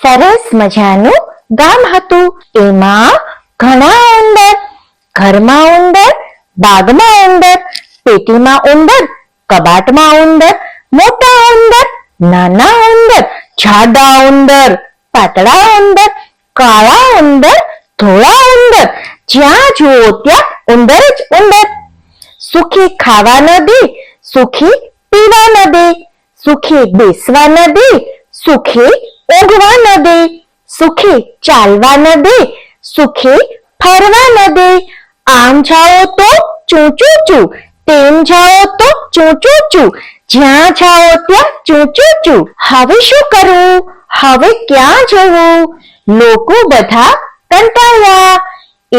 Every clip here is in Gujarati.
સરસ મજાનું ગામ હતું. એમાં ઘણા ઉંદર, ઘરમાં ઉંદર, બાગમાં ઉંદર, પેટીમાં ઉંદર, કબાટમાં ઉંદર, મોટા ઉંદર, નાના ઉંદર, જાડા ઉંદર, પાતળા ઉંદર, કાળા ઉંદર, ધોળા ઉંદર, જ્યાં જુઓ ત્યાં ઉંદર જ ઉંદર. સુખી ખાવા ન દે, સુખી પીવા ન દે, સુખી બેસવા ન દે, સુખી ઊંઘવા ન દે, સુખી ચાલવા ન દે, સુખી ફરવા ન દે. આમ જાઓ તો ચૂ ચૂ ચૂ, તેમ જાઓ તો ચૂ ચૂ ચૂ, જ્યાં જાઓ ત્યાં ચૂ ચૂ ચૂ. હવે શું કરવું? હવે ક્યાં જવું? લોકો બધા કંટાળ્યા.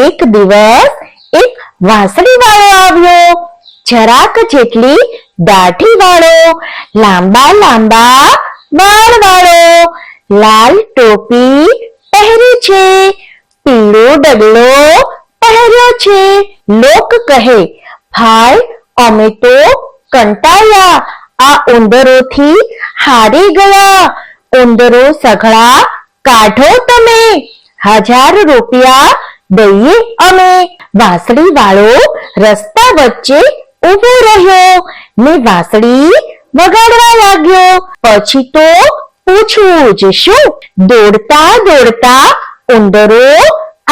એક દિવસ એક વાંસળી વાળો આવ્યો. જરાક જેટલી દાઢી વાળો, લાંબા લાંબા વાળ વાળો, લાલ ટોપી પહેરી છે, પીળો ડગલો પહેર્યો છે. લોક કહે, ભાઈ અમે તો કંટાળ્યા, આ ઉંદરોથી હારી ગયા. ઉંદરો સઘળા કાઢો તમે, 1000 રૂપિયા દઈએ અમે. વાંસળી વાળો રસ્તા વચ્ચે ઊભો રહ્યો ને વાંસળી વગાડવા લાગ્યો. પછી તો પૂછવું જ શું, દોડતા દોડતા ઉંદરો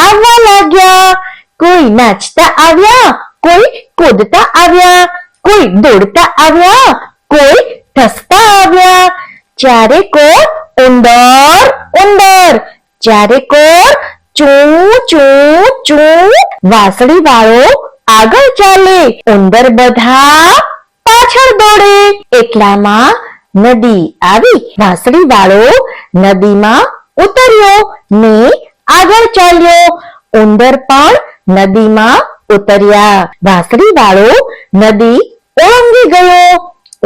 આવવા લાગ્યા. કોઈ નાચતા આવ્યા, કોઈ કૂદતા આવ્યા, કોઈ દોડતા આવ્યા, કોઈ ધસતા આવ્યા. ચારે કોર ઉંદર ઉંદર, ચારે કોર ચૂ ચૂ ચૂ. વાંસળી વાળો આગળ ચાલે, ઉંદર બધા પાછળ દોડે. એટલામાં નદી આવી. વાંસળી વાળો નદીમાં ઉતર્યો ને આગળ ચાલ્યો. ઉંદર પણ નદીમાં ઉતર્યા. વાંસળી વાળો નદી ઓળંગી ગયો.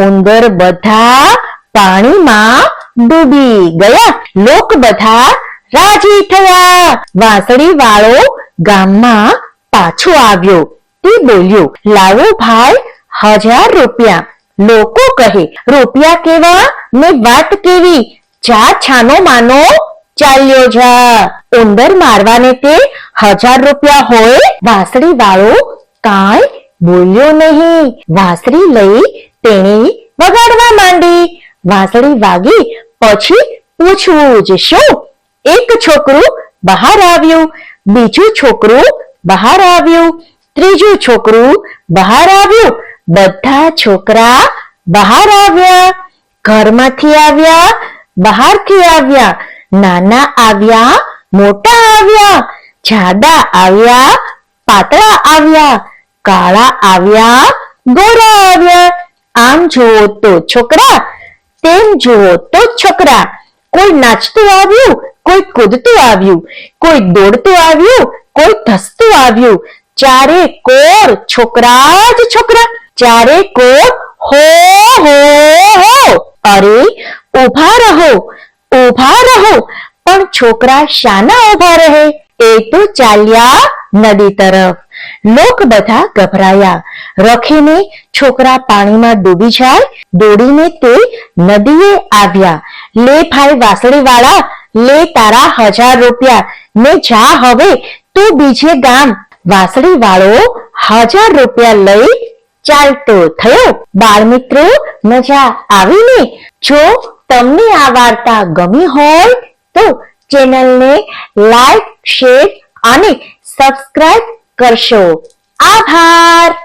ઉંદર બધા પાણીમાં ડૂબી ગયા. લોક બધા રાજી થયા. વાંસળી વાળો ગામમાં પાછો આવ્યો. તે બોલ્યો, લાવો ભાઈ 1000 રૂપિયા. લોકો કહે, રૂપિયા કેવા ને વાત કેવી, જા છાનો માનો ચાલ્યો જા. ઉંદર મારવાને તે 1000 રૂપિયા હોય? વાંસળી વાળો કાંઈ બોલ્યો નહીં. વાંસળી લઈ તેણે વગાડવા માંડી. વાંસળી વાગી પછી પૂછવું જ શું. એક છોકરું બહાર આવ્યું, બીજું છોકરું બહાર આવ્યું, ત્રીજું છોકરું બહાર આવ્યું. બધા છોકરા બહાર આવ્યા. ઘરમાંથી આવ્યા, બહારથી આવ્યા. નાના આવ્યા, મોટા આવ્યા, જાડા આવ્યા, પાતળા આવ્યા, કાળા આવ્યા, ગોરા આવ્યા. આમ જુઓ તો છોકરા, તેમ જુઓ તો છોકરા. કોઈ નાચતું આવ્યું, કોઈ કૂદતું આવ્યું, કોઈ દોડતું આવ્યું, કોઈ ધસતું આવ્યું. ચારે કોર છોકરા જ છોકરા, ચારે કોર હો હો હો. અરે ઊભા રહો, ઊભા રહો. પણ છોકરા શાના ઊભા રહે? એ તો ચાલ્યા નદી તરફ. લોક બધા ગભરાયા. રખીને છોકરા પાણીમાં ડૂબી જાય. દોડીને તે નદીએ આવ્યા. લે ભાઈ વાંસળી વાળા, લે તારા 1000 રૂપિયા ને જા હવે તું બીજે ગામ. વાંસળી વાળો 1000 રૂપિયા લઈ ચાલતો થયો. બાળ મિત્રો, મજા આવી ને? જો તમને આ વાર્તા ગમી હોય તો ચેનલને લાઈક, શેર અને સબસ્ક્રાઇબ કરશો. આભાર.